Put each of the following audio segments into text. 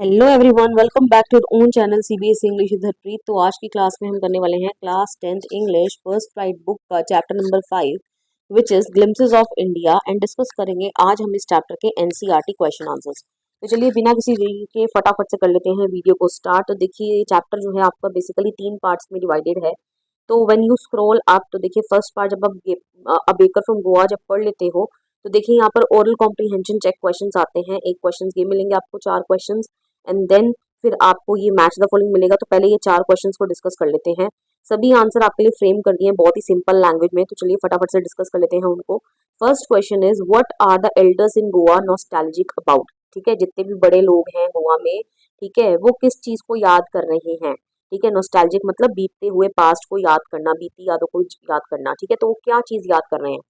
Hello everyone, welcome back to your own channel CBSE English with Harpreet. तो आज की class में हम करने वाले हैं class 10th English first flight book का chapter number 5 which is glimpses of India and discuss करेंगे आज हम इस चैप्टर के एनसीईआरटी क्वेश्चन आंसर्स। तो चलिए बिना किसी देरी के फटाफट से कर लेते हैं वीडियो को स्टार्ट। तो देखिए ये चैप्टर जो है आपका बेसिकली 3 पार्ट्स में डिवाइडेड है। तो व्हेन यू स्क्रॉल अप तो देखिए फर्स्ट पार्ट जब आप अ बेकर फ्रॉम गोवा जब पढ़ लेते हो तो देखिए यहाँ पर ओरल कॉम्प्रीहेंशन चेक क्वेश्चंस आते हैं। एक क्वेश्चंस ये मिलेंगे आपको 4 क्वेश्चंस एंड देन फिर आपको ये मैच द फॉलोइंग मिलेगा। तो पहले ये 4 क्वेश्चंस को डिस्कस कर लेते हैं। सभी आंसर आपके लिए फ्रेम कर दिए हैं बहुत ही सिंपल लैंग्वेज में। तो चलिए फटाफट से डिस्कस कर लेते हैं उनको। First question is what are the elders in Goa nostalgic about. ठीक है, जितने भी बड़े लोग हैं गोवा में, ठीक है, वो किस चीज को याद कर रहे हैं। ठीक है, नॉस्टैल्जिक मतलब बीतते हुए पास्ट को याद करना, बीती यादों को याद करना। ठीक है, तो वो क्या चीज याद कर रहे हैं।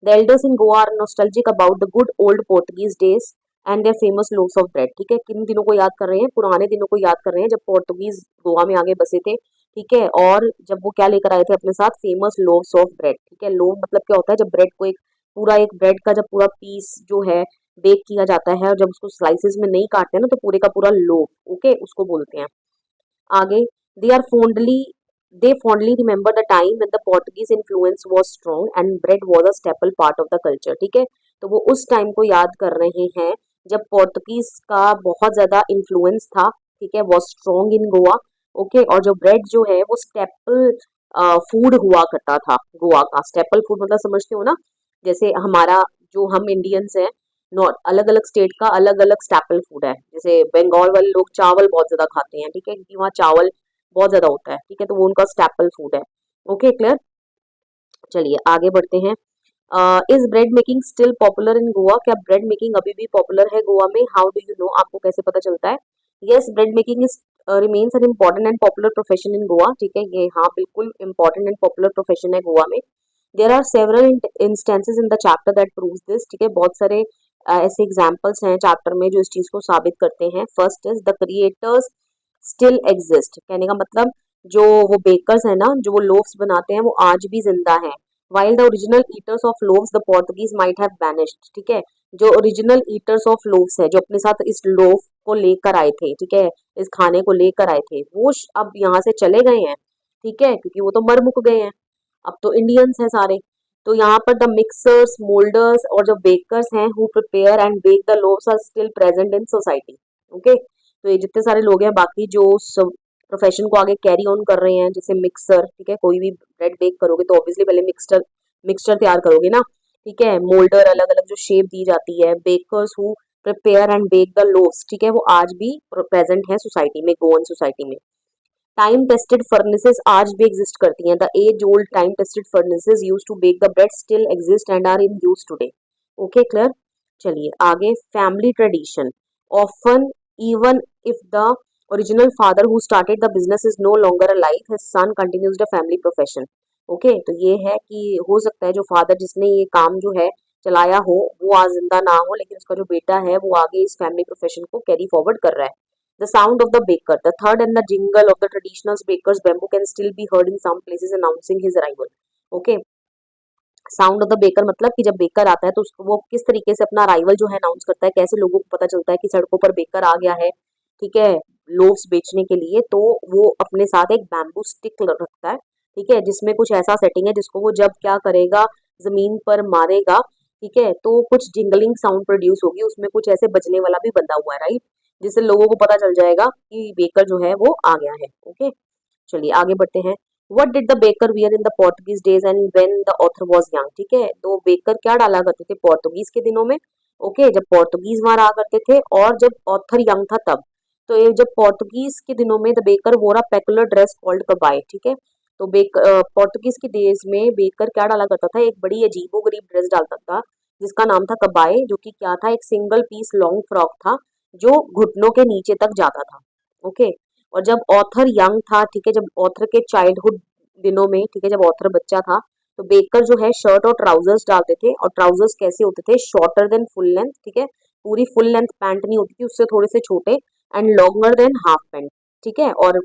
The elders in Goa are nostalgic about the good old Portuguese days and their famous loaves of bread. ठीक है, किन दिनों को याद कर रहे हैं, पुराने दिनों को याद कर रहे हैं जब पोर्टुगीज गोवा में आगे बसे थे। ठीक है, और जब वो क्या लेकर आए थे अपने साथ, फेमस लोव्स ऑफ ब्रेड। ठीक है, लोव मतलब क्या होता है, जब ब्रेड को एक ब्रेड का जब पूरा पीस जो है बेक किया जाता है और जब उसको स्लाइसेस में नहीं काटते हैं ना तो पूरे का पूरा लोव, ओके, उसको बोलते हैं। आगे they are fondly they fondly remember the time when the Portuguese influence was strong and bread was a staple part of the culture। ठीक है, तो वो उस टाइम को याद कर रहे हैं जब पोर्टुगीज का बहुत ज्यादा इन्फ्लुएंस था। ठीक है, was strong in Goa. Okay, और जो ब्रेड जो है वो स्टेपल फूड हुआ करता था। गोवा का स्टेपल फूड मतलब समझते हो ना, जैसे हमारा जो हम इंडियंस हैं, नॉट अलग अलग स्टेट का अलग अलग स्टेपल फूड है। जैसे बंगाल वाले लोग चावल बहुत ज्यादा खाते हैं, ठीक है, क्योंकि वहाँ चावल बहुत ज्यादा होता है। ठीक है, तो वो उनका स्टेपल फूड है। Okay, clear. चलिए आगे बढ़ते हैं। Is bread making still popular in Goa. क्या ब्रेड मेकिंग अभी भी पॉपुलर है गोवा में। हाउ डू यू नो, आपको कैसे पता चलता है। Yes, bread making is remains an important and popular profession in Goa. ठीक है, ये हाँ बिल्कुल इम्पॉर्टेंट एंड पॉपुलर प्रोफेशन है गोवा में। There are several instances in the chapter that proves this. ठीक है, बहुत सारे ऐसे एग्जाम्पल्स हैं चैप्टर में जो इस चीज को साबित करते हैं। First is the creators still exist. कहने का मतलब जो वो बेकर्स है ना, जो वो लोव्स बनाते हैं वो आज भी जिंदा है। While the original eaters of loaves the Portuguese might have vanished. ठीक है, जो ओरिजिनल ईटर्स ऑफ लोव्स है, जो अपने साथ इस लोव को लेकर आए थे, ठीक है, इस खाने को लेकर आए थे, वो अब यहाँ से चले गए हैं। ठीक है, क्योंकि वो तो मर मुक गए हैं, अब तो इंडियंस हैं सारे। तो यहाँ पर द मिक्सर्स, मोल्डर्स और जो बेकर्स हैं who prepare and bake the loaves are still present in society. Okay, तो ये जितने सारे लोग हैं बाकी जो प्रोफेशन को आगे कैरी ऑन कर रहे हैं, जैसे मिक्सर, ठीक है, कोई भी ब्रेड बेक करोगे तो ऑब्वियसली पहले मिक्सचर मिक्सचर तैयार करोगे ना। ठीक है, मोल्डर अलग अलग जो शेप दी जाती है, bakers who prepare and bake the loaves, ठीक है, वो आज भी प्रेजेंट है सोसाइटी में, गोवन सोसाइटी में। टाइम टेस्टेड फर्नेसेस आज भी एग्जिस्ट करती हैं। The age old time tested furnaces used to bake the bread still exist and are in use today. Okay, clear. चलिए आगे, family tradition often even if the original father who started the business is no longer alive, his son continues the family profession. Okay, तो ये है कि हो सकता है जो फादर जिसने ये काम जो है चलाया हो वो आज जिंदा ना हो, लेकिन उसका जो बेटा है वो आगे इस फैमिली प्रोफेशन को कैरी फॉरवर्ड कर रहा है। The sound of the baker, the third and the jingle of the traditional baker's bamboo can still be heard in some places announcing his arrival. Okay, sound of the baker मतलब कि जब baker आता है तो उसको वो किस तरीके से अपना अराइवल जो है अनाउंस करता है, कैसे लोगों को पता चलता है कि सड़कों पर बेकर आ गया है। ठीक है, लोव्स बेचने के लिए, तो वो अपने साथ एक बैम्बू स्टिक रखता है। ठीक है, जिसमें कुछ ऐसा सेटिंग है जिसको वो जब क्या करेगा, जमीन पर मारेगा, ठीक है, तो कुछ जिंगलिंग साउंड प्रोड्यूस होगी, उसमें कुछ ऐसे बजने वाला भी बंधा हुआ है, राइट, जिससे लोगों को पता चल जाएगा कि बेकर जो है वो आ गया है। ओके, चलिए आगे बढ़ते हैं। What did the baker wear in the Portuguese days and when the author was young. ठीक है, तो बेकर क्या डाला करते थे पोर्टुगीज के दिनों में। ओके, जब पोर्टुगीज वहां रहा करते थे और जब ऑथर यंग था तब। तो ये जब पोर्टुगीज के दिनों में द बेकर वोर अ पेकुलर ड्रेस कॉल्ड कबाय। ठीक है, तो पोर्टुगीज के देश में बेकर क्या डाला करता था, एक बड़ी अजीबो गरीब ड्रेस डालता था जिसका नाम था कबाय, जो कि क्या था, एक सिंगल पीस लॉन्ग फ्रॉक था जो घुटनों के नीचे तक जाता था। ओके, और जब ऑथर यंग था, ठीक है, जब ऑथर के चाइल्डहुड दिनों में, ठीक है, जब ऑथर बच्चा था तो बेकर जो है शर्ट और ट्राउजर्स डालते थे, और ट्राउजर्स कैसे होते थे, शॉर्टर देन फुल लेंथ। ठीक है, पूरी फुल लेंथ पैंट नहीं होती थी, उससे थोड़े से छोटे, and longer than half pant. ठीक है, और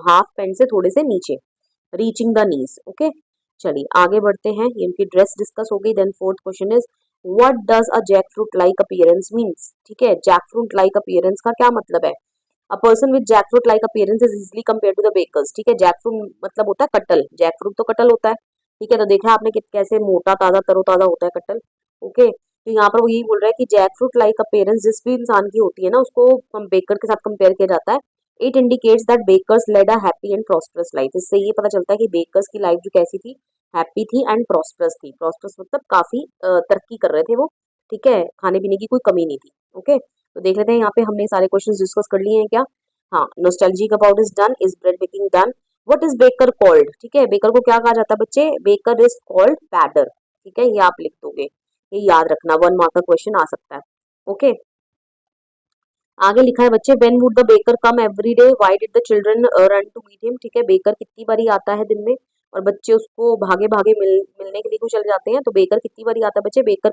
हाफ पैंट से थोड़े से नीचे, रीचिंग द नीज। ओके, चलिए आगे बढ़ते हैं, ये इनकी ड्रेस डिस्कस हो गई। Then fourth question is what does a jackfruit like appearance means. ठीक है, जैक फ्रूट लाइक अपीयरेंस का क्या मतलब है। A person with jackfruit like appearance is easily compare to the bakers, ठीक है। जैकफ्रूट मतलब होता है कटल, जैकफ्रूट तो कटल होता है, ठीक है। तो देखा आपने कि कैसे मोटा ताजा तरोताजा होता है कटल, ओके। तो यहाँ पर वो यही बोल रहा है कि जैकफ्रूट लाइक अपीयरेंस जिस भी इंसान की होती है ना, उसको बेकर के साथ कंपेयर किया जाता है। It indicates that bakers led a happy and prosperous life. इससे ये पता चलता है कि बेकर्स की लाइफ जो कैसी थी, हैप्पी थी एंड प्रॉस्परस थी। प्रॉस्परस मतलब काफी तरक्की कर रहे थे वो, ठीक है, खाने पीने की कोई कमी नहीं थी, ओके। तो देख लेते हैं यहाँ पे हमने सारे क्वेश्चन डिस्कस कर लिए हैं क्या। हाँ, nostalgic about is done, is bread baking done, what is baker called, ठीक है। बेकर को क्या कहा जाता है बच्चे, बेकर इज कॉल्ड पैडर, ठीक है, ये आप लिख दोगे, ये याद रखना, 1 मार्क का क्वेश्चन आ सकता है, ओके। आगे लिखा है बच्चे, when would the baker come every day, why did the children run to meet him, ठीक है। बेकर कितनी बारी आता है दिन में, और बच्चे उसको भागे भागे मिलने के लिए क्यों चले जाते हैं, तो बेकर कितनी बारी आता है बच्चे, baker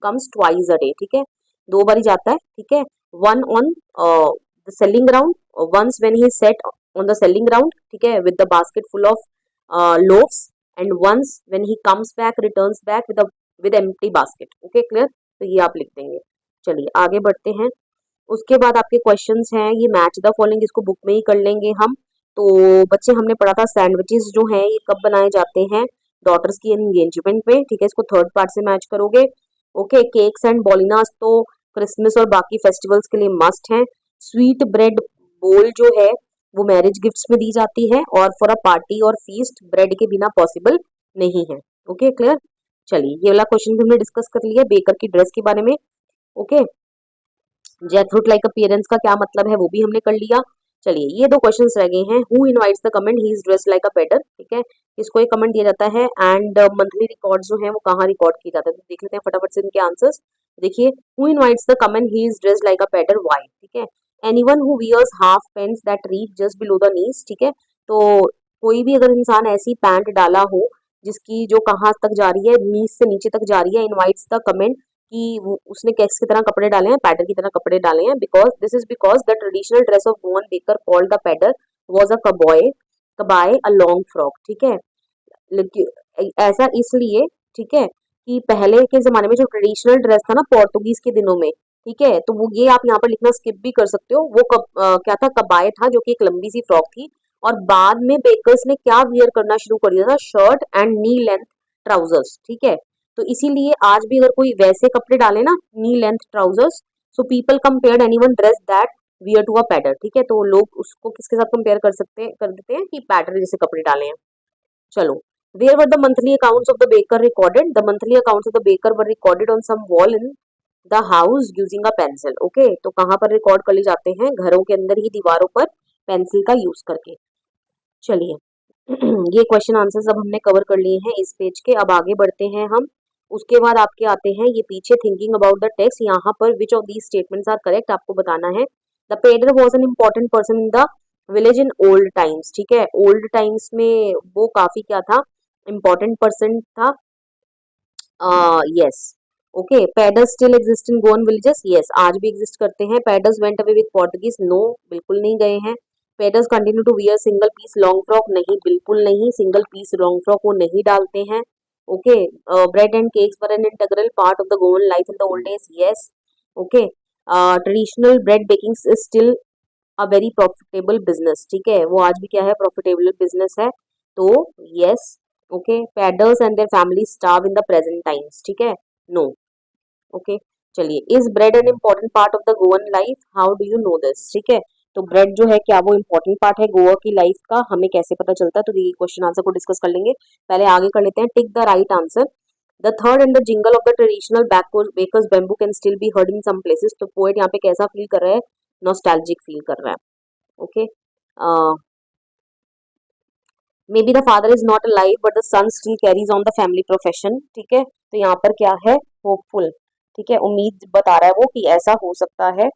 comes twice a day, ठीक है, 2 बारी जाता है, ठीक है। One on the selling ground, once when he set on the selling ground, ठीक है, with the basket full of loaves, and once when he comes back, returns back with empty basket, okay, clear. तो ये आप लिख देंगे। चलिए आगे बढ़ते हैं। उसके बाद आपके क्वेश्चंस हैं, ये मैच द फॉलोइंग, इसको बुक में ही कर लेंगे हम। तो बच्चे हमने पढ़ा था सैंडविचेस जो हैं ये कब बनाए जाते हैं, डॉटर्स की एंगेजमेंट में, ठीक है, इसको थर्ड पार्ट से मैच करोगे, ओके। केक्स एंड बॉलिनास तो क्रिसमस और बाकी फेस्टिवल्स के लिए मस्ट हैं। स्वीट ब्रेड बोल जो है वो मैरिज गिफ्ट्स में दी जाती है, और फॉर अ पार्टी और फीस्ट ब्रेड के बिना पॉसिबल नहीं है, ओके, क्लियर। चलिए ये वाला क्वेश्चन भी हमने डिस्कस कर लिया, बेकर की ड्रेस के बारे में, ओके। जैकफ्रूट लाइक अपीयरेंस का क्या मतलब है वो भी हमने कर लिया। चलिए ये 2 क्वेश्चंस रह गए हैं। Who invites the comment, he is dressed like a padre, ठीक है, इसको एक कमेंट दिया जाता है। एंड मंथली रिकॉर्ड जो है वो कहाँ रिकॉर्ड किए जाते हैं, तो देख लेते हैं फटाफट से इनके आंसर्स। देखिए, who invites the comment, he is dressed like a padre, why, ठीक है। Anyone who wears half pants that reach just below the knees, ठीक है। तो कोई भी अगर इंसान ऐसी पैंट डाला हो जिसकी जो कहाँ तक जा रही है, नीज से नीचे तक जा रही है, इनवाइट्स द कमेंट, कि उसने कैस की तरह कपड़े डाले हैं, पैडर की तरह कपड़े डाले हैं, because this is because the traditional dress of Goan baker called the pader was a kabai a long frock, ठीक है। ऐसा इसलिए, ठीक है, कि पहले के जमाने में जो ट्रेडिशनल ड्रेस था ना पोर्तुगीज के दिनों में, ठीक है, तो वो ये आप यहाँ पर लिखना स्किप भी कर सकते हो, वो क्या था, कबाय था, जो कि एक लंबी सी फ्रॉक थी। और बाद में बेकर्स ने क्या वियर करना शुरू कर दिया था, shirt and knee length trousers, ठीक है। तो इसीलिए आज भी अगर कोई वैसे कपड़े डाले ना, knee length trousers, so people compared anyone dress that wear to a padre, ठीक है। तो लोग उसको किसके साथ कंपेयर कर देते हैं कि पैडर जैसे कपड़े डाले हैं। चलो, where were the monthly accounts of the baker recorded? The monthly accounts of the baker were recorded on some wall in the house using a pencil, okay। तो कहाँ पर रिकॉर्ड कर ले जाते हैं, घरों के अंदर ही दीवारों पर पेंसिल का यूज करके। चलिए ये क्वेश्चन आंसर सब हमने कवर कर लिए हैं इस पेज के। अब आगे बढ़ते हैं हम। उसके बाद आपके आते हैं ये पीछे, थिंकिंग अबाउट द टेक्स्ट, यहाँ पर which of these statements are correct आपको बताना है। The pader was an important person in the village in old times, ठीक है, ओल्ड टाइम्स में वो काफी क्या था, इम्पॉर्टेंट पर्सन था, yes, okay. Paders still exist in Goan villages, yes, आज भी एग्जिस्ट करते हैं। Paders went away with Portuguese, no, बिल्कुल नहीं गए हैं। Paders continue to wear single piece long frock, नहीं, बिल्कुल नहीं, सिंगल पीस लॉन्ग फ्रॉक वो नहीं डालते हैं, okay. Bread and cakes were an integral part of the Goan life in the old days, yes, okay. Traditional bread baking is still a very profitable business, ठीक है, वो आज भी क्या है, प्रॉफिटेबल बिजनेस है, तो yes, okay. Paders and their family starve in the present times, ठीक है, नो, ओके। चलिए, is bread an important part of the Goan life, how do you know this, ठीक है। तो ब्रेड जो है क्या वो इम्पोर्टेंट पार्ट है गोवा की लाइफ का, हमें कैसे पता चलता है, तो ये क्वेश्चन आंसर को डिस्कस कर लेंगे। पहले आगे कर लेते हैं, tick the right answer. The third and the jingle of the traditional bakers bamboo can still be heard in some places, तो पोएट यहाँ पे कैसा फील कर रहा है, नॉस्टैल्जिक फील कर रहा है, okay. May be the father is not alive but the son still carries on the family profession, ठीक है, तो यहाँ पर क्या है, होपफुल, ठीक है, उम्मीद बता रहा है वो कि ऐसा हो सकता है।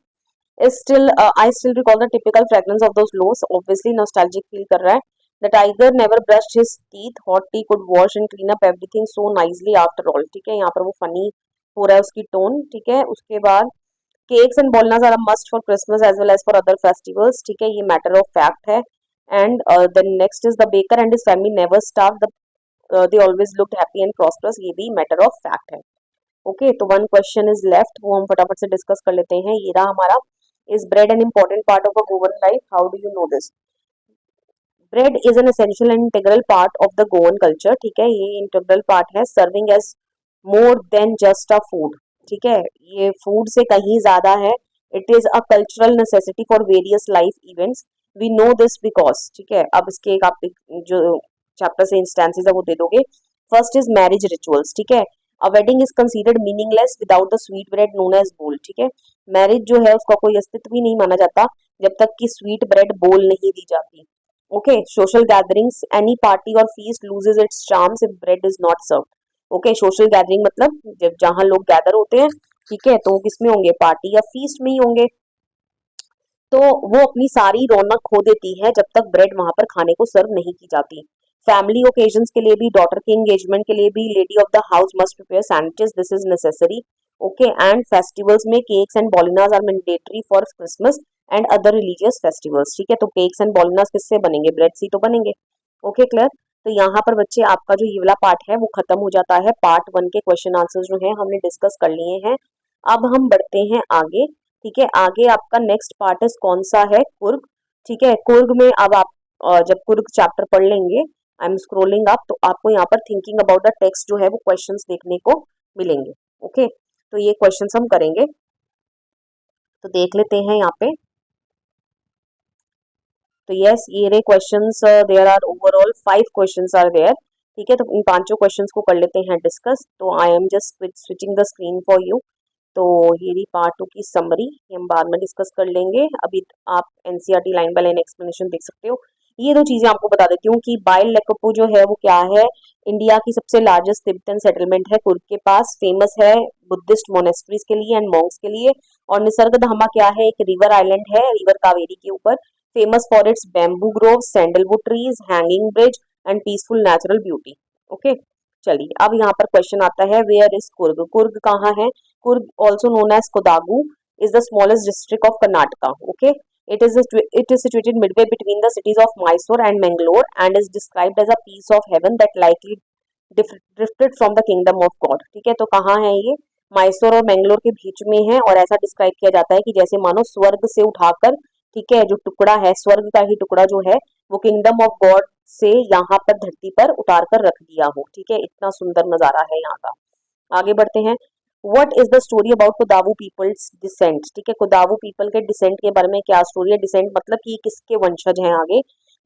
Still I still recall the typical fragrance of those loss, obviously nostalgic feel कर रहा है। The tiger never brushed his teeth, hot T could wash and clean up everything so nicely after all, ठीक है, यहाँ पर वो funny हो रहा है उसकी टोन, ठीक है। उसके बाद cakes and bolinhas are a must for Christmas as well as for other festivals, ठीक है, ये मैटर ऑफ फैक्ट है। And the next is the baker and his family never starve, they always looked happy and prosperous, ये भी matter of fact है, okay. तो 1 question is left, वो हम फटाफट से डिस्कस कर लेते हैं। ये रहा हमारा Is bread an important part of a Goan life? How do you know this? Bread is an essential and integral part of the Goan culture, ठीक है, ये इंटीग्रल पार्ट है, serving as more than just a food, ठीक है, ये food से कहीं ज्यादा है, it is a cultural necessity for various life events, we know this because, ठीक है, अब इसके एक आप जो चैप्टर से इंस्टेंसेस है वो दे दोगे। फर्स्ट इज मैरिज रिचुअल्स, ठीक है, a wedding is considered meaningless without the sweet bread known as bol, ठीक है, मैरिज जो है उसका कोई अस्तित्व ही नहीं माना जाता जब तक कि स्वीट ब्रेड बोल नहीं दी जाती। Okay, social gatherings, any party or feast loses its charms if bread is not served. Okay, social gathering मतलब जब जहाँ लोग गैदर होते हैं, ठीक है, तो वो किस में होंगे, पार्टी या फीस्ट में ही होंगे, तो वो अपनी सारी रौनक खो देती है जब तक ब्रेड वहां पर खाने को सर्व नहीं की जाती। फैमिली ओकेजन्स के लिए भी, डॉटर के एंगेजमेंट के लिए भी, lady of the house must prepare sandwiches, this is necessary. Okay, and festivals में cakes and bolinhas are mandatory for Christmas and other religious festivals, ठीक है, तो केक्स एंड बॉलिनाज किससे बनेंगे, ब्रेड से तो बनेंगे। Okay, clear. तो यहाँ पर बच्चे आपका जो ये वाला पार्ट है वो खत्म हो जाता है, पार्ट 1 के क्वेश्चन आंसर्स जो है हमने डिस्कस कर लिए हैं। अब हम बढ़ते हैं आगे, ठीक है, आगे आपका नेक्स्ट पार्ट है कौन सा है, कुर्ग, ठीक है, कुर्ग में अब आप जब कुर्ग चैप्टर पढ़ लेंगे, आई एम स्क्रोलिंग अप, तो आपको यहाँ पर थिंकिंग अबाउट द टेक्स्ट जो है वो क्वेश्चंस देखने को मिलेंगे। ओके, तो ये क्वेश्चंस हम करेंगे, तो देख लेते हैं यहाँ पे। तो यस, ये रे questions, there are overall 5 questions are there, ठीक है, तो इन पांचों क्वेश्चंस को कर लेते हैं डिस्कस। तो I am just switching the screen for you. तो ये रही पार्ट 2 की समरी, हम बाद में डिस्कस कर लेंगे, अभी आप NCERT line by line explanation देख सकते हो। ये दो चीजें आपको बता देती हूँ कि बाइल लेकोपो जो है वो क्या है, इंडिया की सबसे लार्जेस्ट तिब्बतन सेटलमेंट है, कुर्ग के पास, फेमस है बुद्धिस्ट मोनेस्ट्रीज के लिए एंड मॉन्क्स के लिए। और निसर्गधामा क्या है, एक रिवर आइलैंड है, रिवर कावेरी के ऊपर, famous for it's bamboo Grove, sandalwood trees, hanging bridge and peaceful natural beauty. Okay, चलिए अब यहाँ पर क्वेश्चन आता है, वेयर इज कुर्ग, कुर्ग कहाँ है, Coorg also known as Kodagu is the smallest district of Karnataka. Okay, it is situated midway between the cities of Mysore and Mangalore and is described as a piece of heaven that likely drifted from the kingdom of God, ठीक है, तो कहाँ है ये, मैसूर और मैंगलोर के बीच में है, और ऐसा डिस्क्राइब किया जाता है कि जैसे मानो स्वर्ग से उठाकर, ठीक है, जो टुकड़ा है स्वर्ग का ही टुकड़ा जो है वो किंगडम ऑफ गॉड से यहाँ पर धरती पर उतार कर रख दिया हो, ठीक है, इतना सुंदर नजारा है यहाँ का। आगे बढ़ते हैं, what is the story about Kodava people's descent, ठीक है, कोदावू पीपल के डिसेंट के बारे में क्या स्टोरी है, डिसेंट मतलब कि किसके वंशज हैं आगे।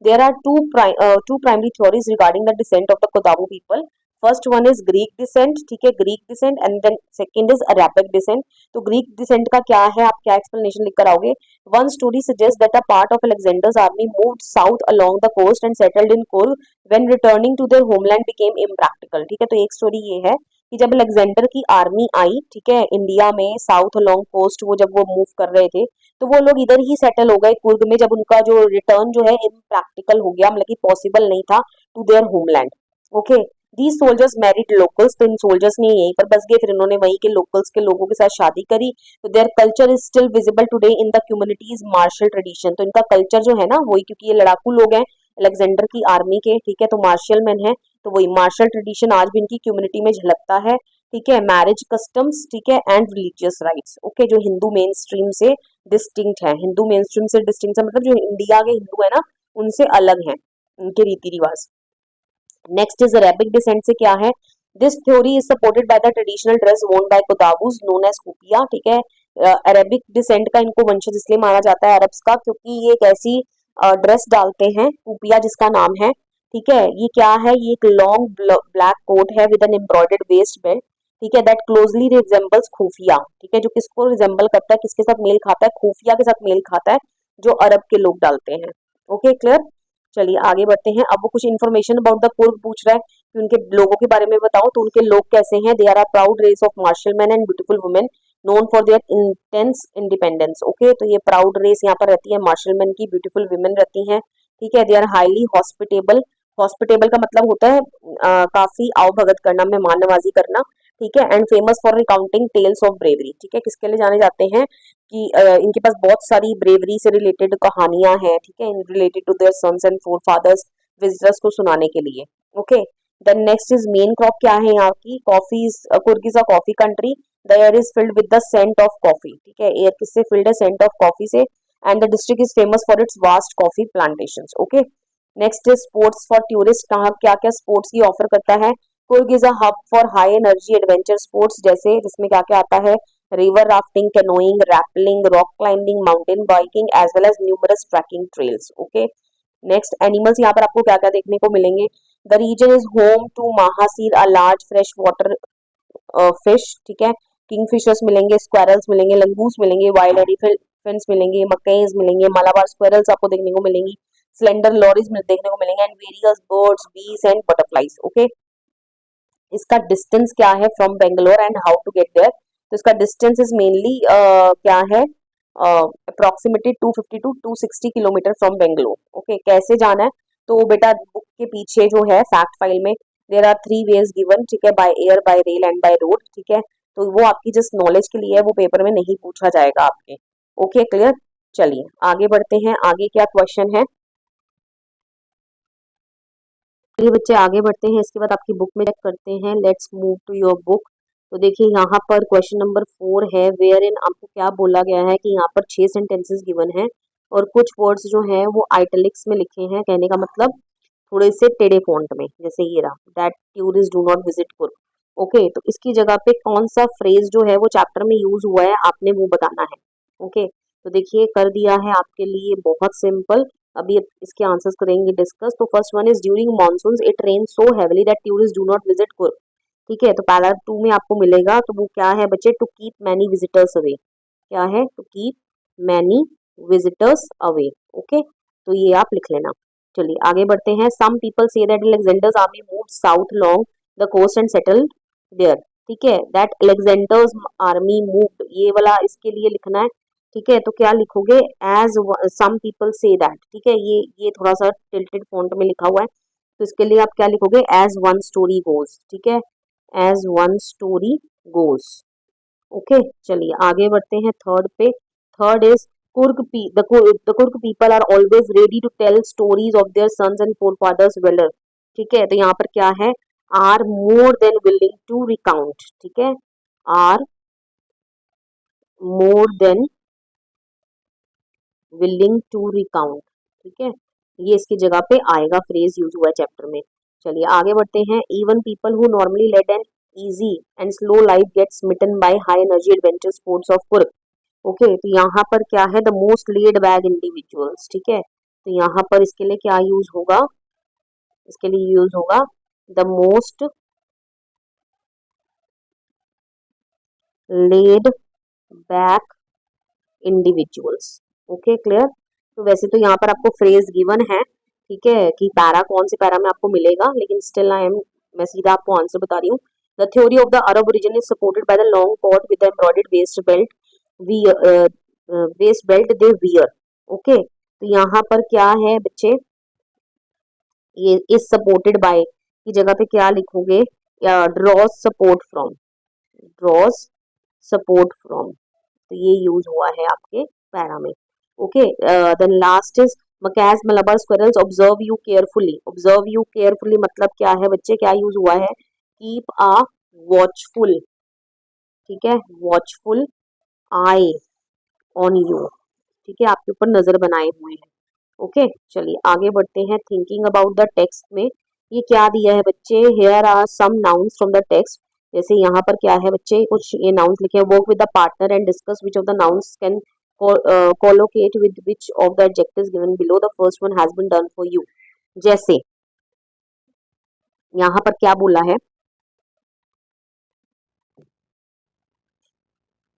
There are two primary theories regarding the descent of the Kodava people. First one is Greek descent, ठीक है, Greek descent, and then second is Arabic descent. तो ग्रीक डिसेंट का क्या है, आप क्या एक्सप्लेनेशन लिख कर आओगे, one story suggest that a part of Alexander's army moved south along the coast and settled in Coorg when returning to their homeland became impractical, ठीक है, तो एक स्टोरी ये है कि जब अलेक्जेंडर की आर्मी आई, ठीक है, इंडिया में साउथ अलोंग कोस्ट, वो जब वो मूव कर रहे थे तो वो लोग इधर ही सेटल हो गए कुर्ग में, जब उनका जो रिटर्न जो है इम्प्रैक्टिकल हो गया, मतलब कि पॉसिबल नहीं था to their homeland. Okay, these soldiers married locals, तो इन सोल्जर्स ने यहीं पर बस गए, फिर इन्होंने वहीं के लोकल्स के लोगों के साथ शादी करी। तो their culture is still visible today in the communities martial tradition, तो इनका कल्चर जो है ना वही, क्योंकि ये लड़ाकू लोग हैं अलेक्जेंडर की आर्मी के, ठीक है, तो मार्शल मैन है, तो वही मार्शल ट्रेडिशन आज भी इनकी कम्युनिटी में झलकता है, ठीक है, मैरिज कस्टम्स, ठीक है, एंड रिलीजियस राइट्स। ओके, जो हिंदू मेन स्ट्रीम से डिस्टिंक्ट है, हिंदू मेन स्ट्रीम से डिस्टिंक्ट है मतलब जो इंडिया के हिंदू है ना उनसे अलग है उनके रीति रिवाज। नेक्स्ट इज अरेबिक डिसेंट से क्या है, this theory is supported by the traditional dress वोन बाय कोदावूज नोन एज कुपिया, ठीक है, अरेबिक डिसेंट का इनको वंशज इसलिए माना जाता है अरब्स का क्योंकि ये एक ऐसी ड्रेस डालते हैं, कुपिया जिसका नाम है, ठीक है, ये क्या है, ये एक लॉन्ग ब्लैक कोट है with an embroidered waist belt, ठीक है, दैट क्लोजली रिजेंबल्स खुफिया, ठीक है, जो किसको रिजेंबल करता है, किसके साथ मेल खाता है, खुफिया के साथ मेल खाता है, जो अरब के लोग डालते हैं। Okay, clear. चलिए आगे बढ़ते हैं, अब वो कुछ इन्फॉर्मेशन अबाउट द कुर्ग पूछ रहा है कि उनके लोगों के बारे में बताओ, तो उनके लोग कैसे हैं, they are a proud race of martial man and beautiful women known for their intense independence. Okay, तो ये प्राउड रेस यहाँ पर रहती है मार्शल मैन की, ब्यूटीफुल वुमेन रहती हैं, ठीक है, they are highly hospitable, hospitable का मतलब होता है काफी आओ भगत करना, मेहमान नवाजी करना, ठीक है, and famous for recounting tales of bravery, ठीक है, किसके लिए जाने जाते हैं कि इनके पास बहुत सारी ब्रेवरी से रिलेटेड कहानियां हैं, ठीक है, related to their sons and forefathers visitors को सुनाने के लिए। Okay, then next is main crop क्या है यहाँ की, coffee, Coorg is a coffee country, the air is filled with the scent of coffee, ठीक है, एयर किससे फिल्ड है, सेंट ऑफ कॉफी से, and the district is famous for its vast coffee plantations, okay. Next is sports for tourist, कहाँ क्या क्या sports की offer करता है, Coorg is a hub for high energy adventure sports, जैसे जिसमें क्या क्या आता है, river rafting, canoeing, rappelling, rock climbing, mountain biking as well as numerous trekking trails, okay. Next animals, यहाँ पर आपको क्या क्या देखने को मिलेंगे, the region is home to mahseer a large fresh water fish, ठीक है, किंगफिशर्स मिलेंगे, स्क्वायरल्स मिलेंगे, लंगूस मिलेंगे, वाइल्ड एलिफेंट्स मिलेंगे, मकईज मिलेंगे, मालाबार स्क्वायरल्स आपको देखने को मिलेंगी, स्लेंडर लॉरीज देखने को मिलेंगे, and various birds, bees and butterflies, okay. इसका डिस्टेंस क्या है from Bangalore and how to get there, तो इसका डिस्टेंस इज मेनली क्या है, approximately 250 to 260 kilometre from Bangalore, okay. कैसे जाना है, तो बेटा बुक के पीछे जो है फैक्ट फाइल में देर आर 3 वेज गिवन, ठीक है, by air, bye rail and by road, ठीक है, तो वो आपकी जस्ट नॉलेज के लिए है, वो पेपर में नहीं पूछा जाएगा आपके, ओके, क्लियर। चलिए आगे बढ़ते हैं, आगे क्या क्वेश्चन है, चलिए बच्चे आगे बढ़ते हैं, इसके बाद आपकी बुक में चेक करते हैं, let's move to your book. तो देखिए यहाँ पर क्वेश्चन नंबर 4 है, वेयर इन आपको क्या बोला गया है कि यहाँ पर 6 सेंटेंसेस गिवन है और कुछ वर्ड्स जो है वो आइटलिक्स में लिखे हैं, कहने का मतलब थोड़े से टेढ़े फॉन्ट में, जैसे ये रहा, that tourist do not visit Coorg, okay. तो इसकी जगह पे कौन सा फ्रेज जो है वो चैप्टर में यूज हुआ है आपने वो बताना है, ओके। तो देखिए कर दिया है आपके लिए बहुत सिंपल, अभी इसके आंसर्स करेंगे डिस्कस। तो first one is during monsoon it rain so heavily that tourist do not visit Coorg, ठीक है, तो पैरा 2 में आपको मिलेगा, तो वो क्या है बच्चे, to keep many visitors away, क्या है, to keep many visitors away, okay, तो ये आप लिख लेना। चलिए आगे बढ़ते हैं, some people say that Alexander's army moved south long the coast and settled there, ठीक है, दैट अलेक्जेंडर्स आर्मी मूव्ड, ये वाला इसके लिए लिखना है, ठीक है, तो क्या लिखोगे, as some people say that, ठीक है, ये थोड़ा सा टिल्टेड फॉन्ट में लिखा हुआ है, तो इसके लिए आप क्या लिखोगे, एज वन स्टोरी गोज, ठीक है, as one story goes, okay. चलिए आगे बढ़ते हैं थर्ड पे, third is Coorg people are always ready to tell stories of their sons and forefathers valour, ठीक है, तो यहाँ पर क्या है, are more than willing to recount, ठीक है, are more than willing to recount, ठीक है, ये इसकी जगह पे आएगा, फ्रेज यूज हुआ है चैप्टर में। चलिए आगे बढ़ते हैं, even people who normally lead an easy and slow life get smitten by high energy adventure sports of Coorg, okay, तो यहाँ पर क्या है, the most laid back individuals, ठीक है, तो यहाँ पर इसके लिए क्या यूज होगा, इसके लिए यूज होगा the most laid back individuals, okay clear. तो वैसे तो यहाँ पर आपको फ्रेज गिवन है, ठीक है, कि पैरा कौन से पैरा में आपको मिलेगा, लेकिन स्टिल मैं सीधा आपको आंसर बता रही हूँ। The theory of the Arab origin is supported by the long caught with the embroidered waist belt they wear, okay, तो यहाँ पर क्या है बच्चे, ये इज सपोर्टेड बाय की जगह पे क्या लिखोगे, draws support from, draws support from, तो ये यूज हुआ है आपके पैरा में, okay. Then last is macaques Malabar squirrels observe you carefully, observe you carefully मतलब क्या है बच्चे, क्या यूज हुआ है, कीप अ वॉचफुल, ठीक है, वॉचफुल आई ऑन यू, ठीक है, आपके ऊपर नजर बनाए हुए हैं, ओके। चलिए आगे बढ़ते हैं, थिंकिंग अबाउट द टेक्स्ट में ये क्या दिया है बच्चे, here are some nouns from the text, जैसे यहाँ पर क्या है बच्चे, कुछ ये नाउन्स लिखे हैं, work with the partner and discuss which of the nouns can collocate with which of the adjectives given below, the first one has been done for you, जैसे यहाँ पर क्या बोला है,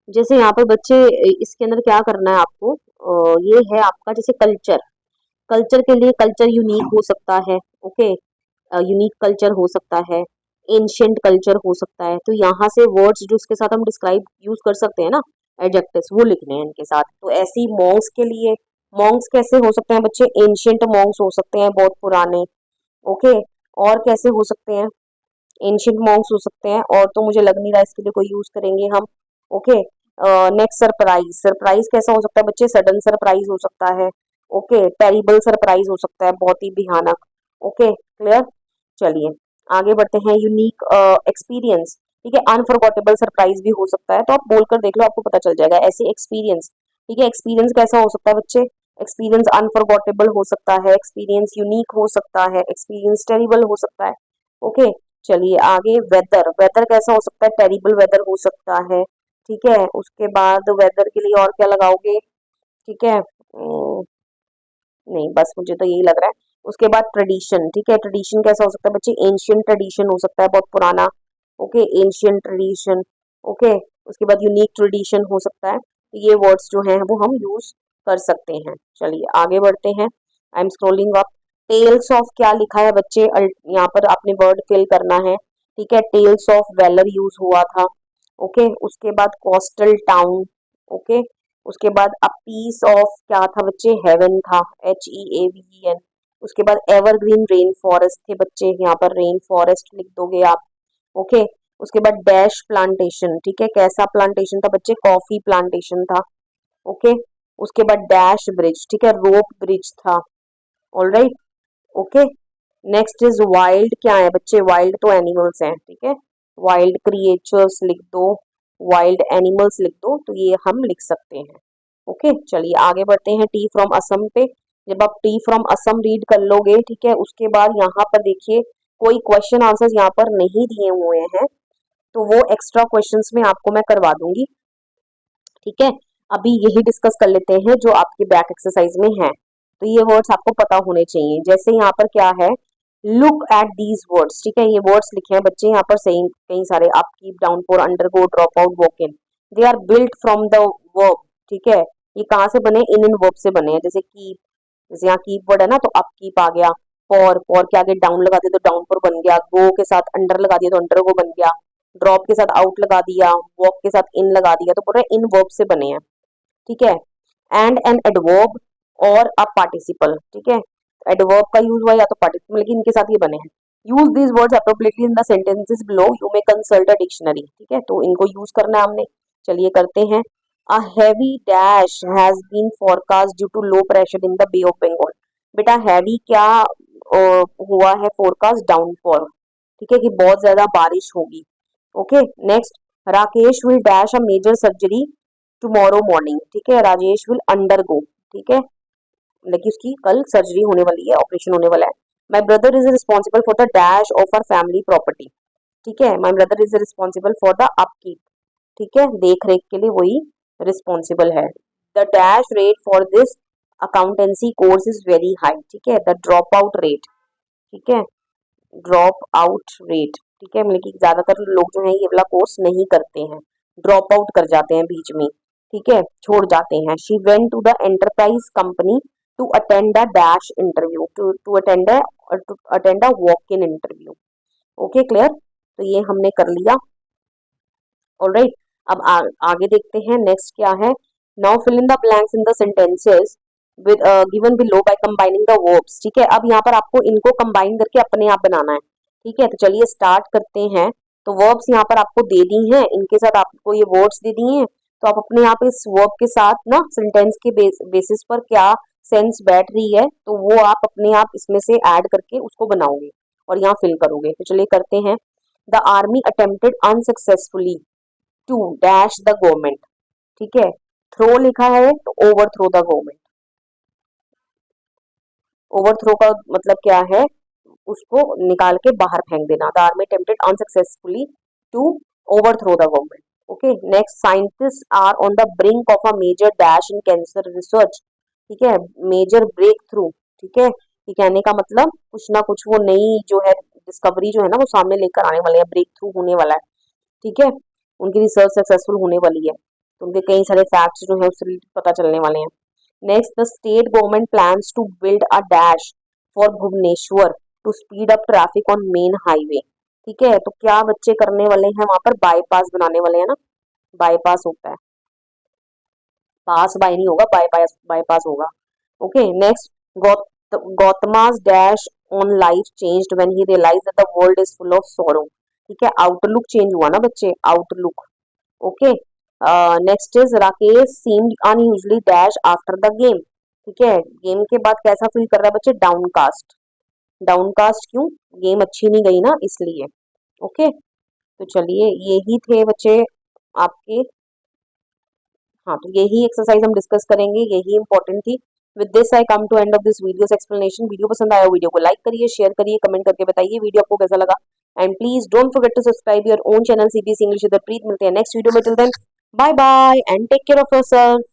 जैसे यहाँ पर बच्चे इसके अंदर क्या करना है आपको, ये है आपका जैसे कल्चर, कल्चर के लिए कल्चर यूनिक हो सकता है, ओके, यूनिक कल्चर हो सकता है, एंशियंट कल्चर हो सकता है, तो यहाँ से वर्ड्स जो उसके साथ हम डिस्क्राइब यूज कर सकते हैं ना, एडजेक्टिव्स वो लिखने हैं इनके साथ। तो ऐसी मॉन्क्स के लिए, मॉन्क्स कैसे हो सकते हैं बच्चे, एंशियंट मॉन्क्स हो सकते हैं, बहुत पुराने, ओके, और कैसे हो सकते हैं, एंशियंट मॉन्क्स हो सकते हैं, और तो मुझे लग नहीं रहा इसके लिए कोई यूज करेंगे हम, ओके। नेक्स्ट सरप्राइज, सरप्राइज कैसा हो सकता है बच्चे, सडन सरप्राइज हो सकता है, ओके, टेरिबल सरप्राइज हो सकता है, बहुत ही भयानक, ओके क्लियर। चलिए आगे बढ़ते हैं, यूनिक एक्सपीरियंस, ठीक है, अनफॉरगेटेबल सरप्राइज भी हो सकता है, तो आप बोलकर देख लो, आपको पता चल जाएगा। ऐसे एक्सपीरियंस, ठीक है, एक्सपीरियंस कैसा हो सकता है बच्चे, एक्सपीरियंस अनफॉरगेटेबल हो सकता है, एक्सपीरियंस यूनिक हो सकता है, एक्सपीरियंस टेरिबल हो सकता है। ओके, चलिए आगे, वेदर, वेदर कैसा हो सकता है, टेरिबल वेदर हो सकता है। ठीक है, उसके बाद वेदर के लिए और क्या लगाओगे, ठीक है, नहीं बस मुझे तो यही लग रहा है। उसके बाद ट्रेडिशन, ठीक है, ट्रेडिशन कैसा हो सकता है बच्चे, एंशियंट ट्रेडिशन हो सकता है, बहुत पुराना। Okay, ancient tradition. ओके, उसके बाद यूनिक ट्रेडिशन हो सकता है। तो ये वर्ड्स जो हैं वो हम यूज कर सकते हैं। चलिए आगे बढ़ते हैं, I am scrolling up. Tales of क्या लिखा है बच्चे, यहाँ पर आपने वर्ड फिल करना है। ठीक है, टेल्स ऑफ वेलर यूज हुआ था। ओके, उसके बाद कोस्टल टाउन। ओके, उसके बाद अ पीस ऑफ क्या था बच्चे, हेवन था, HEAVEN। उसके बाद एवरग्रीन रेन फॉरेस्ट थे बच्चे, यहाँ पर रेन फॉरेस्ट लिख दोगे आप। ओके, उसके बाद डैश प्लांटेशन, ठीक है, कैसा प्लांटेशन था बच्चे, कॉफी प्लांटेशन था। ओके, उसके बाद डैश ब्रिज, ठीक है, रोप ब्रिज था। Alright, okay, next is wild, क्या है बच्चे, वाइल्ड तो एनिमल्स हैं, ठीक है, वाइल्ड क्रिएचर्स लिख दो, वाइल्ड एनिमल्स लिख दो, तो ये हम लिख सकते हैं। ओके, चलिए आगे बढ़ते हैं टी फ्रॉम असम पे। जब आप टी फ्रॉम असम रीड कर लोगे, ठीक है, उसके बाद यहाँ पर देखिए कोई क्वेश्चन आंसर्स यहाँ पर नहीं दिए हुए हैं, तो वो एक्स्ट्रा क्वेश्चंस में आपको मैं करवा दूंगी। ठीक है, अभी यही डिस्कस कर लेते हैं जो आपके बैक एक्सरसाइज में है। तो ये वर्ड्स आपको पता होने चाहिए, जैसे यहाँ पर क्या है, लुक एट दीज वर्ड्स, ठीक है, ये वर्ड्स लिखे हैं बच्चे यहाँ पर सही कई सारे, आप keep, downpour, undergo, drop out, walk in, they are built from the verb. ठीक है, ये कहाँ से बने, इन वर्ब से बने हैं, जैसे कीप, जैसे यहाँ कीप वर्ड है ना, तो अप कीप आ गया, फॉर के आगे डाउन लगा दिया तो डाउन पर बन गया, गो के साथ अंडर लगा दिया तो अंडर गो बन गया, ड्रॉप के साथ आउट लगा दिया, वॉक के साथ इन लगा दिया, तो पूरे इन वर्ब से बने हैं। ठीक है, एंड एन एडवर्ब और अ पार्टिसिपल, ठीक है, एडवर्ब का यूज हुआ या तो पार्टिसिपल, लेकिन इनके साथ ये बने हैं। Use these words appropriately in the sentences below, you may consult a dictionary, ठीक है, तो इनको यूज करना है हमने। चलिए करते हैं, a heavy dash has been forecast due to low pressure in the bay of Bengal. बेटा हैवी क्या हुआ है, फोरकास्ट डाउनफॉल, ठीक है, कि बहुत ज्यादा बारिश होगी। Okay, next, Rakesh will dash a major surgery tomorrow morning, ठीक है, राजेश विल अंडरगो, ठीक है, लेकिन उसकी कल सर्जरी होने वाली है, ऑपरेशन होने वाला है। My brother is responsible for the dash of our family property, ठीक है, my brother is responsible for the upkeep, ठीक है, देख रेख के लिए वही रिस्पॉन्सिबल है। The dash rate for this accountancy course is very high, ठीक है, द ड्रॉप आउट रेट, ठीक है, ड्रॉप आउट रेट, ठीक है, मतलब कि ज्यादातर लोग जो है ये वाला कोर्स नहीं करते हैं, ड्रॉप आउट कर जाते हैं बीच में, ठीक है, छोड़ जाते हैं। She went to the enterprise company to attend a dash interview, to attend a walk in interview. Okay, clear, तो ये हमने कर लिया। ऑलराइट, अब आगे देखते हैं, नेक्स्ट क्या है, now fill in the blanks in the sentences with given below by combining the verbs, ठीक है, अब यहाँ पर आपको इनको कंबाइन करके अपने आप बनाना है। ठीक है, तो चलिए स्टार्ट करते हैं। तो वर्ब्स यहाँ पर आपको दे दी हैं, इनके साथ आपको ये वर्ड्स दे दिए हैं, तो आप अपने आप इस वर्ब के साथ ना सेंटेंस के बेसिस पर क्या सेंस बैठ रही है, तो वो आप अपने आप इसमें से ऐड करके उसको बनाओगे और यहाँ फिल करोगे। तो चलिए करते हैं, the army attempted unsuccessfully to dash the government, ठीक है, थ्रो लिखा है तो ओवरथ्रो द गवर्नमेंट, ओवरथ्रो का मतलब क्या है, उसको निकाल के बाहर फेंक देना। The army attempted unsuccessfully to overthrow the government. Okay, next, scientist are on the brink of a major dash in cancer research, ठीक है, मेजर ब्रेक थ्रू, ठीक है, ये कहने का मतलब कुछ ना कुछ वो नई जो है डिस्कवरी जो है ना वो सामने लेकर आने वाले हैं, ब्रेक थ्रू होने वाला है, ठीक है, उनकी रिसर्च सक्सेसफुल होने वाली है, तो उनके कई सारे फैक्ट्स जो है उससे पता चलने वाले हैं। Next, the state government plans to build a dash for Bhubaneswar to speed up traffic on main highway, ठीक है, तो क्या बच्चे करने वाले हैं वहां पर, बाईपास बनाने वाले हैं ना, बाईपास होता है, पास बाय नहीं होगा, बाईपास बाईपास होगा। Okay, next, Gautama's dash on life changed when he realised that the world is full of sorrow, ठीक है, आउटलुक चेंज हुआ ना बच्चे, outlook. Okay, next is Rakesh seemed unusually dash after the game, ठीक है, गेम के बाद कैसा फील कर रहा है बच्चे, डाउनकास्ट, डाउनकास्ट क्यों, गेम अच्छी नहीं गई ना इसलिए। ओके, तो चलिए यही थे बच्चे आपके। हाँ, तो यही एक्सरसाइज हम डिस्कस करेंगे, यही इंपॉर्टेंट थी। With this I come to end of this video's explanation. Video पसंद आया, वीडियो को लाइक करिए, शेयर करिए, कमेंट करके बताइए वीडियो आपको कैसा लगा। And please don't forget to subscribe your own channel CBSE English with Preet. मिलते हैं नेक्स्ट वीडियो में, till then bye bye and take care of yourself.